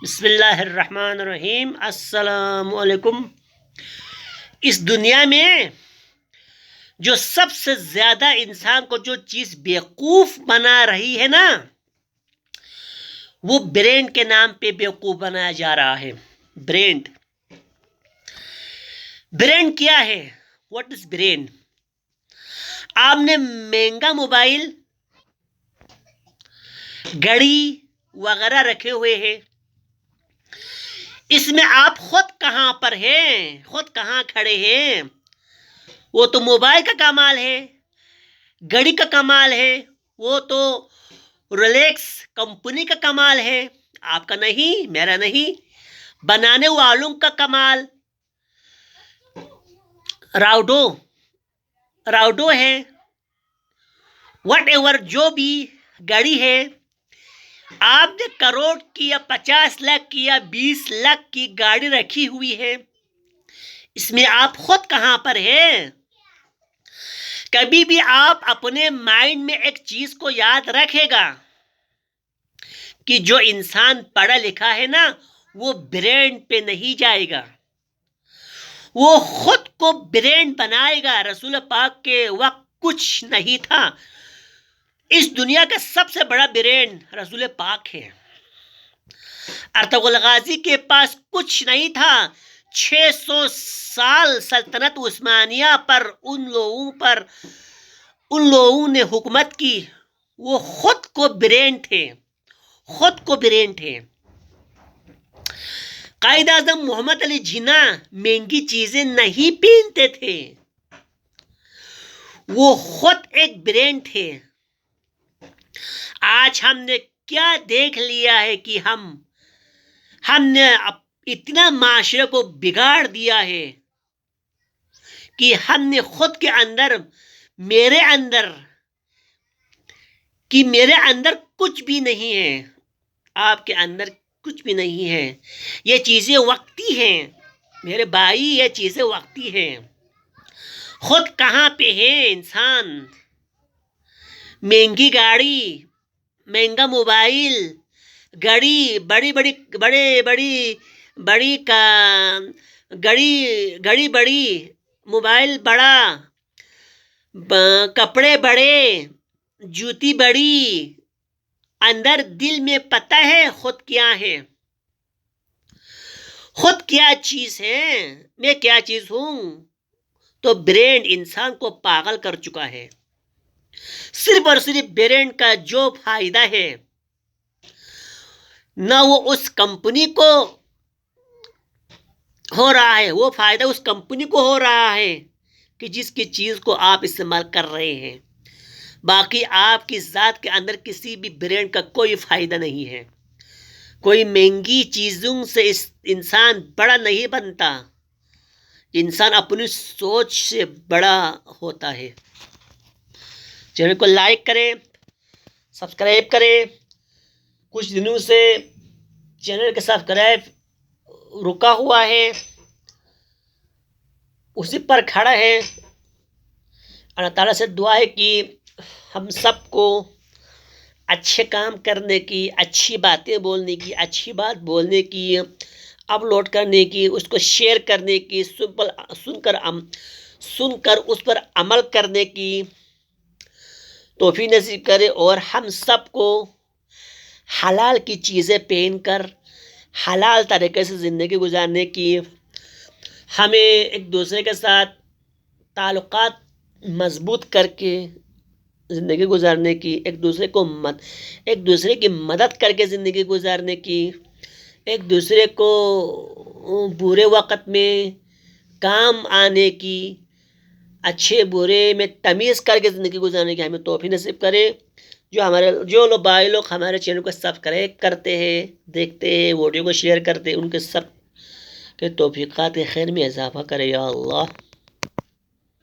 بسم اللہ الرحمن الرحیم۔ السلام علیکم۔ اس دنیا میں جو سب سے زیادہ انسان کو جو چیز بیوقوف بنا رہی ہے نا، وہ برین کے نام پہ بیوقوف بنایا جا رہا ہے۔ برینڈ کیا ہے؟ What is brain? آپ نے مہنگا موبائل، گھڑی وغیرہ رکھے ہوئے ہیں، اس میں آپ خود کہاں پر ہیں، خود کہاں کھڑے ہیں؟ وہ تو موبائل کا کمال ہے، گھڑی کا کمال ہے، وہ تو رولیکس کمپنی کا کمال ہے، آپ کا نہیں، میرا نہیں، بنانے والوں کا کمال راؤڈو ہے، وٹ ایور جو بھی گھڑی ہے۔ آپ نے کروڑ کی یا 50 لاکھ کی یا 20 لاکھ کی گاڑی رکھی ہوئی ہے، اس میں آپ خود کہاں پر ہیں؟ کبھی بھی آپ اپنے مائنڈ میں ایک چیز کو یاد رکھے گا کہ جو انسان پڑھا لکھا ہے نا، وہ برینڈ پہ نہیں جائے گا، وہ خود کو برینڈ بنائے گا۔ رسول پاک کے وقت کچھ نہیں تھا، اس دنیا کا سب سے بڑا برینڈ رسول پاک ہے۔ ارطغرل غازی کے پاس کچھ نہیں تھا، 600 سال سلطنت عثمانیہ پر ان لوگوں نے حکومت کی، وہ خود کو برینڈ تھے۔ قائد اعظم محمد علی جناح مہنگی چیزیں نہیں پہنتے تھے، وہ خود ایک برینڈ تھے۔ آج ہم نے کیا دیکھ لیا ہے کہ ہم نے اتنا معاشرے کو بگاڑ دیا ہے کہ ہم نے خود کے اندر میرے اندر کچھ بھی نہیں ہے، آپ کے اندر کچھ بھی نہیں ہے۔ یہ چیزیں وقتی ہیں میرے بھائی، یہ چیزیں وقتی ہیں۔ خود کہاں پہ ہے انسان؟ مہنگی گاڑی، مہنگا موبائل، گھڑی، گھڑی بڑی، موبائل بڑا، کپڑے بڑے، جوتی بڑی، اندر دل میں پتہ ہے خود کیا ہے، خود کیا چیز ہے، میں کیا چیز ہوں؟ تو برینڈ انسان کو پاگل کر چکا ہے۔ صرف اور صرف برینڈ کا جو فائدہ ہے، نہ وہ اس کمپنی کو ہو رہا ہے، وہ فائدہ اس کمپنی کو ہو رہا ہے کہ جس کی چیز کو آپ استعمال کر رہے ہیں، باقی آپ کی ذات کے اندر کسی بھی برینڈ کا کوئی فائدہ نہیں ہے۔ کوئی مہنگی چیزوں سے انسان بڑا نہیں بنتا، انسان اپنی سوچ سے بڑا ہوتا ہے۔ چینل کو لائک کریں، سبسکرائب کریں۔ کچھ دنوں سے چینل کا سبسکرائب رکا ہوا ہے، اسی پر کھڑا ہے۔ اللہ تعالیٰ سے دعا ہے کہ ہم سب کو اچھے کام کرنے کی، اچھی باتیں بولنے کی، اچھی بات بولنے کی، اپلوڈ کرنے کی، اس کو شیئر کرنے کی، سن کر اس پر عمل کرنے کی توفیق نصیب کرے، اور ہم سب کو حلال کی چیزیں پہن کر حلال طریقے سے زندگی گزارنے کی، ہمیں ایک دوسرے کے ساتھ تعلقات مضبوط کر کے زندگی گزارنے کی، ایک دوسرے کی مدد کر کے زندگی گزارنے کی، ایک دوسرے کو برے وقت میں کام آنے کی، اچھے برے میں تمیز کر کے زندگی گزارنے کی ہمیں توفیق نصیب کرے۔ جو بھائی لوگ ہمارے چینل کو سبسکرائب کرتے ہیں، دیکھتے ہیں، ویڈیو کو شیئر کرتے ہیں، ان کے سب کے توفیقات خیر میں اضافہ کرے یا اللہ۔